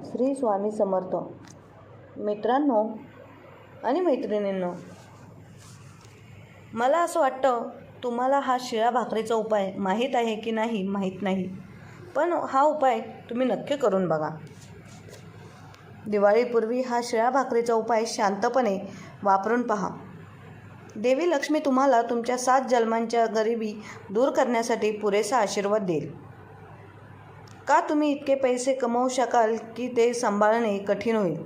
श्री स्वामी समर्थ. मित्रांनो आणि मैत्रिणींनो, मला असं वाटतं तुम्हाला हा शिळ्या भाकरीचा उपाय माहीत आहे की नाही माहीत नाही, पण हा उपाय तुम्ही नक्की करून बघा. दिवाळीपूर्वी हा शिळ्या भाकरीचा उपाय शांतपणे वापरून पहा. देवी लक्ष्मी तुम्हाला तुमच्या 7 जन्मांच्या गरिबी दूर करण्यासाठी पुरेसा आशीर्वाद देईल. का तुम्ही इतके पैसे कमवू शकाल की ते सांभाळणे कठीण होईल.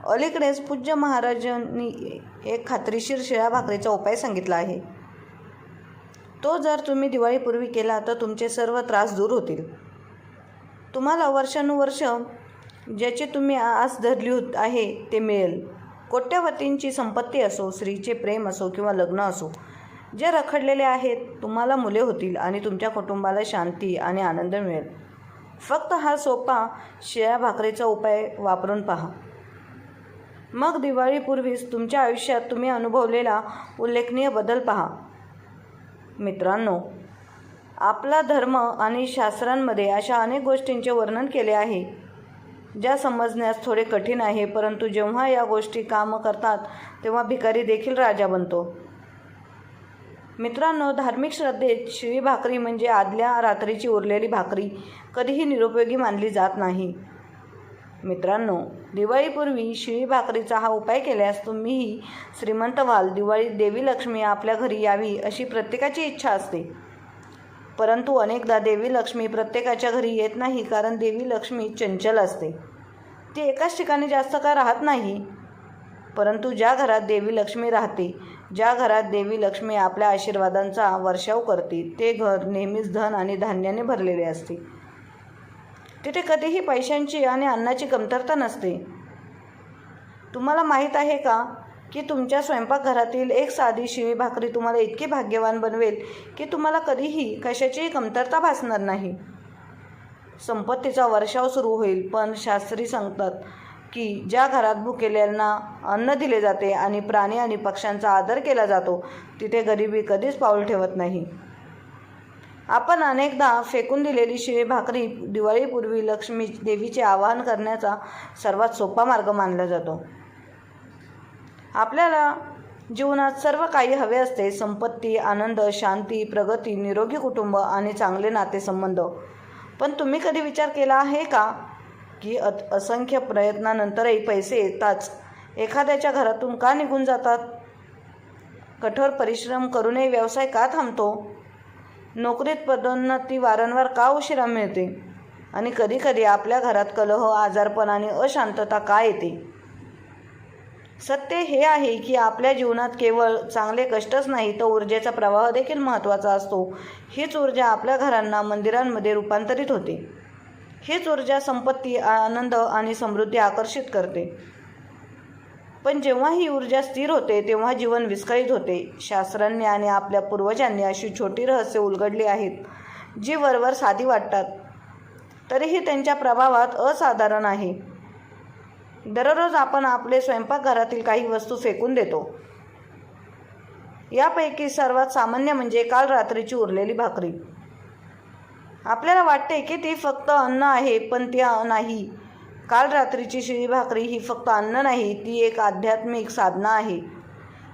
अलीकडेच पूज्य महाराजांनी एक खात्रीशीर शिळ्या भाकरीचा उपाय सांगितला आहे. तो जर तुम्ही दिवाळीपूर्वी केला तर तुमचे सर्व त्रास दूर होतील. तुम्हाला वर्षानुवर्ष ज्याची तुम्ही आस धरली आहे ते मिळेल. कोट्यवधींची संपत्ती असो, स्त्रीचे प्रेम असो किंवा लग्न असो, जे रखडलेले आहेत, तुम्हाला मुले होतील आणि तुमच्या कुटुंबाला शांती आणि आनंद मिळेल. फक्त हा सोपा शिळ्या भाकरीचा उपाय वापरून पहा. मग दिवाळीपूर्वीच तुमच्या आयुष्यात तुम्ही अनुभवलेला उल्लेखनीय बदल पहा. मित्रांनो, आपला धर्म आणि शास्त्रांमध्ये अशा अनेक गोष्टींचे वर्णन केले आहे ज्या समजण्यास थोडे कठीण आहे, परंतु जेव्हा या गोष्टी काम करतात तेव्हा भिकारी देखील राजा बनतो. मित्रांनो, धार्मिक श्रद्धेत शिळी भाकरी म्हणजे आदल्या रात्रीची उरलेली भाकरी कधीही निरुपयोगी मानली जात नाही. मित्रांनो, दिवाळीपूर्वी शिळी भाकरीचा हा उपाय केल्यास तुम्हीही श्रीमंत व्हाल. दिवाळीत देवी लक्ष्मी आपल्या घरी यावी अशी प्रत्येकाची इच्छा असते, परंतु अनेकदा देवी लक्ष्मी प्रत्येकाच्या घरी येत नाही, कारण देवी लक्ष्मी चंचल असते. ती एकाच ठिकाणी जास्त काळ राहत नाही. परंतु ज्या घरात देवी लक्ष्मी राहते, ज्या घरात देवी लक्ष्मी आपल्या आशीर्वादांचा वर्षाव करते, ते घर नेहमीच धन आणि धान्याने भरलेले असते. तिथे कधीही पैशांची आणि अन्नाची कमतरता नसते. तुम्हाला माहीत आहे का की तुमच्या स्वयंपाकघरातील एक साधी शिळी भाकरी तुम्हाला इतकी भाग्यवान बनवेल की तुम्हाला कधीही कशाचीही कमतरता भासणार नाही. संपत्तीचा वर्षाव सुरू होईल. पण शास्त्री सांगतात की ज्या घरात भुकेल्यांना अन्न दिले जाते आणि प्राणी आणि पक्ष्यांचा आदर केला जातो, तिथे गरिबी कधीच पाऊल ठेवत नाही. आपण अनेकदा फेकून दिलेली शिळी भाकरी दिवाळीपूर्वी लक्ष्मी देवीचे आवाहन करण्याचा सर्वात सोपा मार्ग मानला जातो. आपल्याला जीवनात सर्व काही हवे असते: संपत्ती, आनंद, शांती, प्रगती, निरोगी कुटुंब आणि चांगले नातेसंबंध. पण तुम्ही कधी विचार केला आहे का की असंख्य प्रयत्नानंतरही पैसे येताच एखाद्याच्या घरातून का निघून जातात? कठोर परिश्रम करूनही व्यवसाय का थांबतो? नोकरीत पदोन्नती वारंवार का उशिरा मिळते? आणि कधीकधी आपल्या घरात कलह, आजारपण आणि अशांतता का येते? सत्य हे आहे की आपल्या जीवनात केवळ चांगले कष्टच नाही, तर ऊर्जेचा प्रवाह देखील महत्त्वाचा असतो. हीच ऊर्जा आपल्या घरांना मंदिरांमध्ये रूपांतरित होते. हीच ऊर्जा संपत्ती, आनंद आणि समृद्धी आकर्षित करते. पण जेव्हा ही ऊर्जा स्थिर होते तेव्हा जीवन विस्कळीत होते. शास्त्रांनी आणि आपल्या पूर्वजांनी अशी छोटी रहस्ये उलगडली आहेत जी वरवर साधी वाटतात, तरीही त्यांच्या प्रभावात असाधारण आहे. दररोज आपण आपले स्वयंपाकघरातील काही वस्तू फेकून देतो. यापैकी सर्वात सामान्य म्हणजे काल रात्रीची उरलेली भाकरी. आपल्याला वाटते की ती फक्त अन्न आहे, पण ती नाही. काल रात्रीची शिळी भाकरी ही फक्त अन्न नाही, ती एक आध्यात्मिक साधना आहे.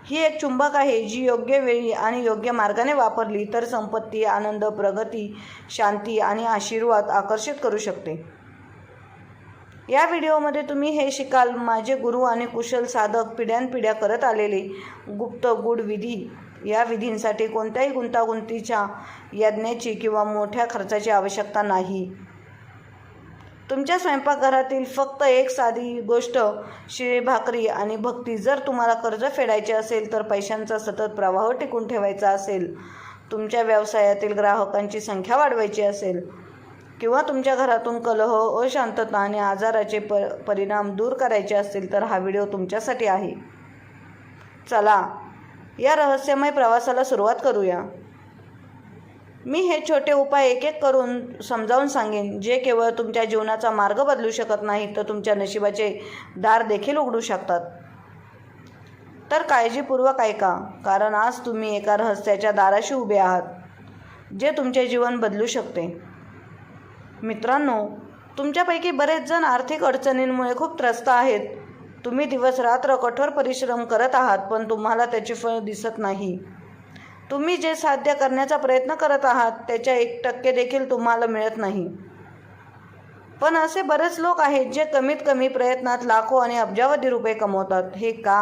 ही एक चुंबक आहे जी योग्य वेळी आणि योग्य मार्गाने वापरली तर संपत्ती, आनंद, प्रगती, शांती आणि आशीर्वाद आकर्षित करू शकते. या व्हिडिओमध्ये तुम्ही हे शिकाल: माझे गुरु आणि कुशल साधक पिढ्यानपिढ्या करत आलेले गुप्त गूढ विधी. या विधींसाठी कोणत्याही गुंतागुंतीच्या यज्ञाची किंवा मोठ्या खर्चाची आवश्यकता नाही. तुमच्या स्वयंपाकघरातील फक्त एक साधी गोष्ट, शिळी भाकरी आणि भक्ती. जर तुम्हाला कर्ज फेडायचे असेल, तर पैशांचा सतत प्रवाह टिकून ठेवायचा असेल, तुमच्या व्यवसायातील ग्राहकांची संख्या वाढवायची असेल, किंवा तुमच्या घरातून कलह, अशांतता आणि आजाराचे परिणाम दूर करायचे असतील, तर हा व्हिडिओ तुमच्यासाठी आहे. चला या रहस्यमय प्रवासाला सुरुवात करूया. मी हे छोटे उपाय एक एक करून समजावून सांगेन, जे केवळ तुमच्या जीवनाचा मार्ग बदलू शकत नाही, तर तुमच्या नशिबाचे दार देखील उघडू शकतात. तर काळजीपूर्वक ऐका, कारण आज तुम्ही एका रहस्याच्या दाराशी उभे आहात जे तुमचे जीवन बदलू शकते. मित्रांनो, तुमच्यापैकी बरेच जण आर्थिक अडचणींमुळे खूप त्रस्त आहेत. तुम्ही दिवस रात्र कठोर परिश्रम करत आहात, पण तुम्हाला त्याचे फळ दिसत नाही. तुम्ही जे साध्य करण्याचा प्रयत्न करत आहात त्याच्या 1% देखील तुम्हाला मिळत नाही. पण असे बरेच लोक आहेत जे कमीत कमी प्रयत्नात लाखो आणि अब्जावधी रुपये कमवतात. हे का?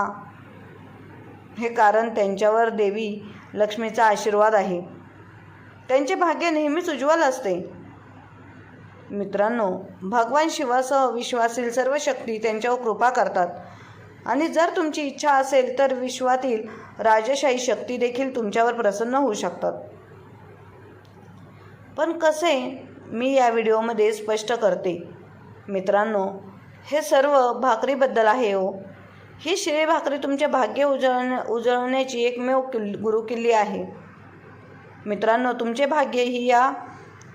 हे कारण त्यांच्यावर देवी लक्ष्मीचा आशीर्वाद आहे. त्यांचे भाग्य नेहमीच उज्ज्वल असते. मित्रांनो, भगवान शिवासह विश्वातील सर्व शक्ती त्यांच्यावर कृपा करतात आणि जर तुमची इच्छा असेल तर विश्वातील राजशाही शक्ती देखील तुमच्यावर प्रसन्न होऊ शकतात. पण कसे? मी या व्हिडिओमध्ये स्पष्ट करते. मित्रांनो, हे सर्व भाकरीबद्दल आहे हो. ही शिळी भाकरी तुमचे भाग्य उजळवण्याची एकमेव गुरुकिल्ली आहे. मित्रांनो, तुमचे भाग्य ही या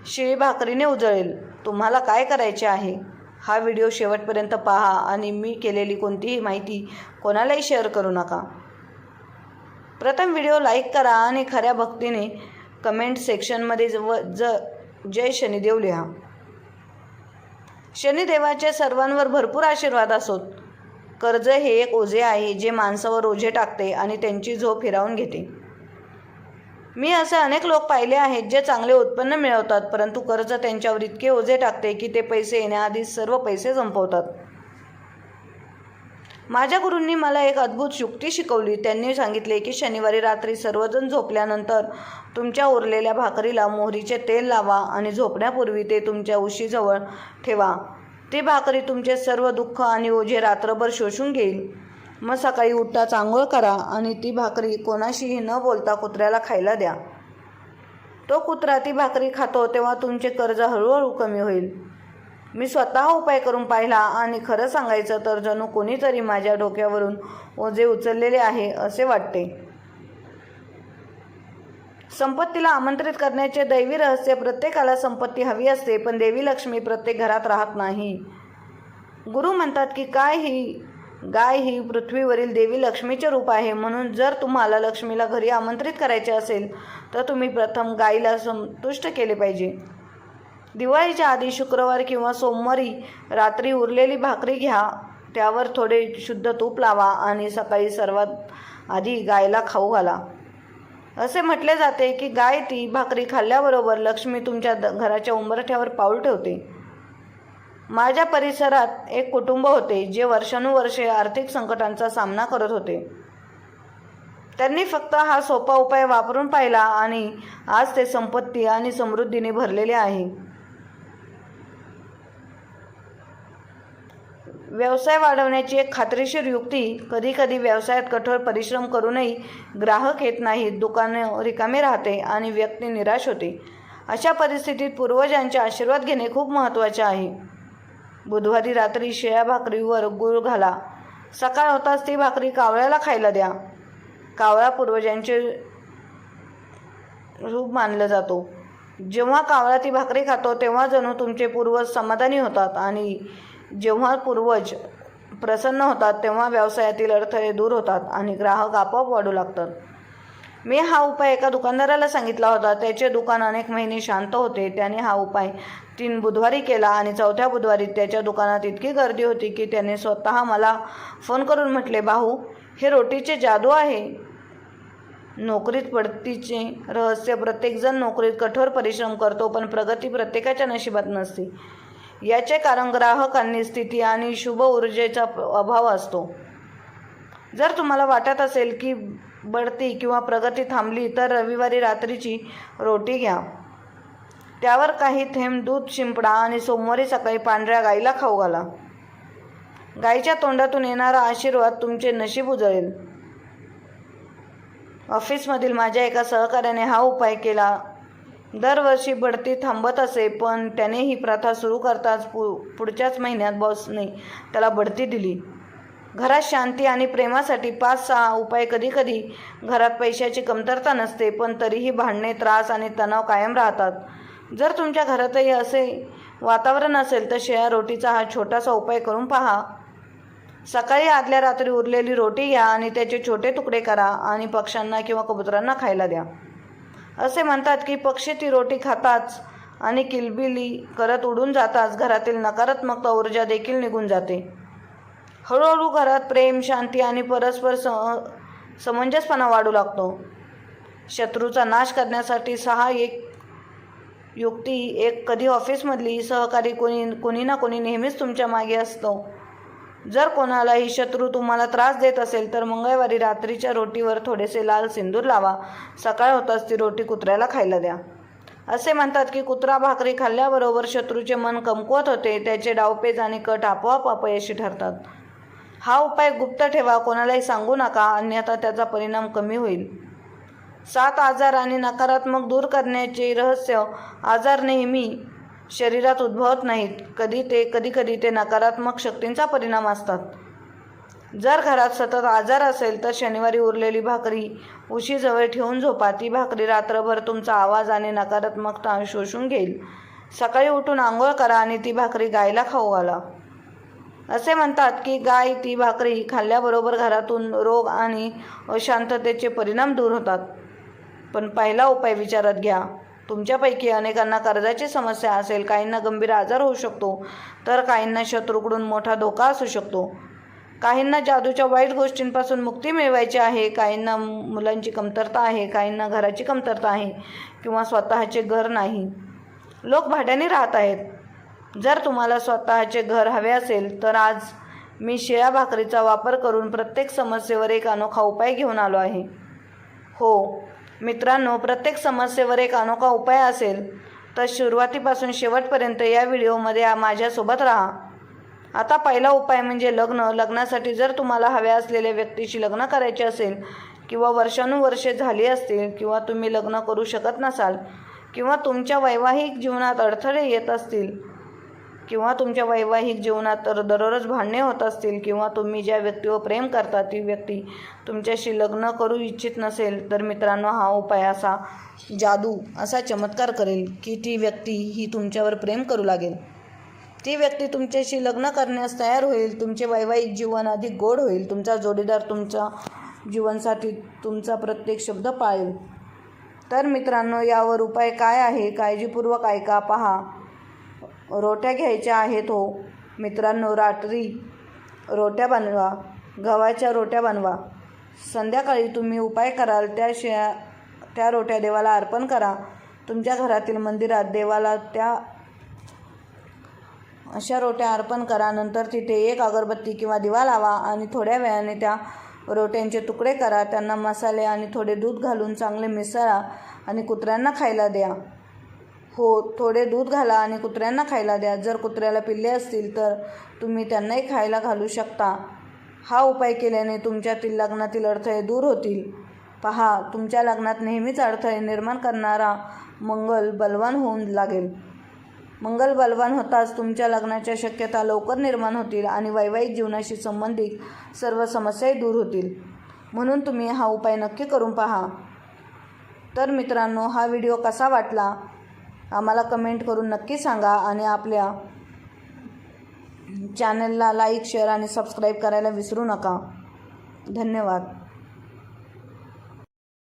शिळी भाकरीने उजळेल. तुम्हाला काय करायचे आहे? हा व्हिडिओ शेवटपर्यंत पहा आणि मी केलेली कोणतीही माहिती कोणालाही शेअर करू नका. प्रथम व्हिडिओ लाईक करा आणि खऱ्या भक्तीने कमेंट सेक्शनमध्ये जय शनिदेव लिहा. शनिदेवाचे सर्वांवर भरपूर आशीर्वाद असोत. कर्ज हे एक ओझे आहे जे माणसावर ओझे टाकते आणि त्यांची झोप हिरावून घेते. मी असे अनेक लोक पाहिले आहेत जे चांगले उत्पन्न मिळवतात, परंतु कर्ज त्यांच्यावर इतके ओझे टाकते की ते पैसे येण्याआधीच सर्व पैसे संपवतात. माझ्या गुरूंनी मला एक अद्भुत युक्ती शिकवली. त्यांनी सांगितले की शनिवारी रात्री सर्वजण झोपल्यानंतर तुमच्या उरलेल्या भाकरीला मोहरीचे तेल लावा आणि झोपण्यापूर्वी ते तुमच्या उशीजवळ ठेवा. ती भाकरी तुमचे सर्व दुःख आणि ओझे रात्रभर शोषून घेईल. मग सकाळी उठताच आंघोळ करा आणि ती भाकरी कोणाशीही न बोलता कुत्र्याला खायला द्या. तो कुत्रा ती भाकरी खातो तेव्हा तुमचे कर्ज हळूहळू कमी होईल. मी स्वतः उपाय करून पाहिला आणि खरं सांगायचं तर जणू कोणीतरी माझ्या डोक्यावरून ओझे उचललेले आहे असे वाटते. संपत्तीला आमंत्रित करण्याचे दैवी रहस्य. प्रत्येकाला संपत्ती हवी असते, पण देवी लक्ष्मी प्रत्येक घरात राहत नाही. गुरु म्हणतात की गाय ही पृथ्वीवरील देवी लक्ष्मीचे रूप आहे. म्हणून जर तुम्हाला लक्ष्मीला घरी आमंत्रित करायचे असेल तर तुम्ही प्रथम गायीला संतुष्ट केले पाहिजे. दिवाळीच्या आधी शुक्रवार किंवा सोमवारी रात्री उरलेली भाकरी घ्या, त्यावर थोडे शुद्ध तूप लावा आणि सकाळी सर्वात आधी गायला खाऊ घाला. असे म्हटले जाते की गाय ती भाकरी खाल्ल्याबरोबर लक्ष्मी तुमच्या घराच्या उंबरठ्यावर पाऊल ठेवते. माझ्या परिसरात एक कुटुंब होते जे वर्षानुवर्षे आर्थिक संकटांचा सामना करत होते. त्यांनी फक्त हा सोपा उपाय वापरून पाहिला आणि आज ते संपत्ती आणि समृद्धीने भरलेले आहे. व्यवसाय वाढवण्याची एक खात्रीशीर युक्ती. कधीकधी व्यवसायात कठोर परिश्रम करूनही ग्राहक येत नाहीत, दुकाने रिकामे राहते आणि व्यक्ती निराश होते. अशा परिस्थितीत पूर्वजांचे आशीर्वाद घेणे खूप महत्त्वाचे आहे. बुधवारी रात्री शिळ्या भाकरीवर गूळ घाला. सकाळ होताच ती भाकरी कावळ्याला खायला द्या. कावळा पूर्वजांचे रूप मानला जातो. जेव्हा कावळा ती भाकरी खातो तेव्हा जणू तुमचे पूर्वज समाधानी होतात आणि जेव्हा पूर्वज प्रसन्न होतात तेव्हा व्यवसायातील अडथळे दूर होतात आणि ग्राहक आपोआप वाढू लागतात. मी हा उपाय एका दुकानदाराला सांगितला होता. त्याचे दुकान अनेक महिने शांत होते. त्याने हा उपाय 3 बुधवारी केला आणि 4थ्या बुधवारी त्याच्या दुकानात इतकी गर्दी होती की त्याने स्वतः मला फोन करून म्हटले, भाऊ, हे रोटीचे जादू आहे. नोकरीत बढतीचे रहस्य. प्रत्येकजण नोकरीत कठोर परिश्रम करतो, पण प्रगती प्रत्येकाच्या नशिबात नसते. याचे कारण ग्राहकांनी स्थिती आणि शुभ ऊर्जेचा अभाव असतो. जर तुम्हाला वाटत असेल की बढती किंवा प्रगती थांबली तर रविवारी रात्रीची रोटी घ्या, त्यावर काही थेंब दूध शिंपडा आणि सोमवारी सकाळी पांढऱ्या गाईला खाऊ घाला. गाईच्या तोंडातून येणारा आशीर्वाद तुमचे नशीब उजळेल. ऑफिसमधील माझ्या एका सहकार्याने हा उपाय केला. दरवर्षी बढती थांबत असे, पण त्याने ही प्रथा सुरू करताच पुढच्याच महिन्यात बॉसने त्याला बढती दिली. घरात शांती आणि प्रेमासाठी 5-6 उपाय. कधीकधी घरात पैशाची कमतरता नसते, पण तरीही भांडणे, त्रास आणि तणाव कायम राहतात. जर तुमच्या घरातही असे वातावरण असेल तर शिळ्या रोटीचा हा छोटासा उपाय करून पहा. सकाळी आदल्या रात्री उरलेली रोटी घ्या आणि त्याचे छोटे तुकडे करा आणि पक्ष्यांना किंवा कबुतरांना खायला द्या. असे म्हणतात की पक्षी ती रोटी खाताच आणि किलबिली करत उडून जाताच घरातील नकारात्मक ऊर्जा देखील निघून जाते. हळूहळू घरात प्रेम, शांती आणि परस्पर समंजसपणा वाढू लागतो. शत्रूचा नाश करण्यासाठी 6 युक्ती. एक, कधी ऑफिसमधली सहकारी कोणी ना कोणी नेहमीच तुमच्या मागे असतो. जर कोणालाही शत्रू तुम्हाला त्रास देत असेल तर मंगळवारी रात्रीच्या रोटीवर थोडेसे लाल सिंदूर लावा. सकाळ होताच ती रोटी कुत्र्याला खायला द्या. असे म्हणतात की कुत्रा भाकरी खाल्ल्याबरोबर शत्रूचे मन कमकुवत होते, त्याचे डावपेच आणि कट आपोआप अपयशी ठरतात. हा उपाय गुप्त ठेवा, कोणालाही सांगू नका, अन्यथा त्याचा परिणाम कमी होईल. 7 आजार आणि नकारात्मक दूर करण्याचे रहस्य. आजार नेहमी शरीरात उद्भवत नाहीत, कधी ते नकारात्मक शक्तींचा परिणाम असतात. जर घरात सतत आजार असेल तर शनिवारी उरलेली भाकरी उशीजवळ ठेवून झोपा. ती भाकरी रात्रभर तुमचा आवाज आणि नकारात्मकता शोषून घेईल. सकाळी उठून आंघोळ करा आणि ती भाकरी गायला खाऊ घाला. असे म्हणतात की गाय ती भाकरी खाल्ल्याबरोबर घरातून रोग आणि अशांततेचे परिणाम दूर होतात. पण पहिला उपाय विचारात घ्या. तुमच्यापैकी अनेकांना कर्जाची समस्या असेल, काहींना गंभीर आजार होऊ शकतो, तर काहींना शत्रूकडून मोठा धोका असू शकतो. काहींना जादूच्या वाईट गोष्टींपासून मुक्ती मिळवायची आहे, काहींना मुलांची कमतरता आहे, काहींना घराची कमतरता आहे किंवा स्वतःचे घर नाही. लोक भाड्याने राहत आहेत. जर तुम्हाला स्वतःचे घर हवे असेल तर आज मी शिळ्या भाकरीचा वापर करून प्रत्येक समस्येवर एक अनोखा उपाय घेऊन आलो आहे. हो मित्रांनो, प्रत्येक समस्येवर एक अनोखा उपाय असेल तर सुरुवातीपासून शेवटपर्यंत या व्हिडिओमध्ये माझ्यासोबत राहा. आता पहिला उपाय म्हणजे लग्न. लग्नासाठी जर तुम्हाला हव्या असलेल्या व्यक्तीशी लग्न करायचे असेल किंवा वर्षानुवर्षे झाली असतील किंवा तुम्ही लग्न करू शकत नसाल किंवा तुमच्या वैवाहिक जीवनात अडथळे येत असतील किंवा तुमच्या वैवाहिक जीवनात तर दररोज भांडणे होत असतील किंवा तुम्ही ज्या व्यक्तीवर प्रेम करता ती व्यक्ती तुमच्याशी लग्न करू इच्छित नसेल, तर मित्रांनो हा उपाय असा जादू, असा चमत्कार करेल की ती व्यक्ती ही तुमच्यावर प्रेम करू लागेल. ती व्यक्ती तुमच्याशी लग्न करण्यास तयार होईल. तुमचे वैवाहिक जीवन अधिक गोड होईल. तुमचा जोडीदार तुमच्या जीवनासाठी तुमचा प्रत्येक शब्द पाळेल. तर मित्रांनो, यावर उपाय काय आहे काळजीपूर्वक ऐका, पहा. रोट्या घ्यायच्या आहेत. हो मित्रांनो, रात्री रोट्या बनवा, गव्हाच्या रोट्या बनवा. संध्याकाळी तुम्ही उपाय कराल त्या रोट्या देवाला अर्पण करा. तुमच्या घरातील मंदिरात देवाला अशा रोट्या अर्पण करा. नंतर तिथे एक अगरबत्ती किंवा दिवा लावा आणि थोड्या वेळाने त्या रोट्यांचे तुकडे करा. त्यांना मसाले आणि थोडे दूध घालून चांगले मिसळा आणि कुत्र्यांना खायला द्या. हो, थोडे दूध घाला आणि कुत्र्यांना खायला द्या. जर कुत्र्याला पिल्ले असतील तर तुम्ही त्यांनाही खायला घालू शकता. हा उपाय केल्याने तुमच्यातील लग्नातील अडथळे दूर होतील. पहा, तुमच्या लग्नात नेहमीच अडथळे निर्माण करणारा मंगल बलवान होऊन लागेल. मंगल बलवान होताच तुमच्या लग्नाच्या शक्यता लवकर निर्माण होतील आणि वैवाहिक जीवनाशी संबंधित सर्व समस्याही दूर होतील. म्हणून तुम्ही हा उपाय नक्की करून पहा. तर मित्रांनो, हा व्हिडिओ कसा वाटला आम्हाला कमेंट करून नक्की सांगा आणि आपल्या चॅनलला लाईक, शेअर आणि सबस्क्राईब करायला विसरू नका. धन्यवाद.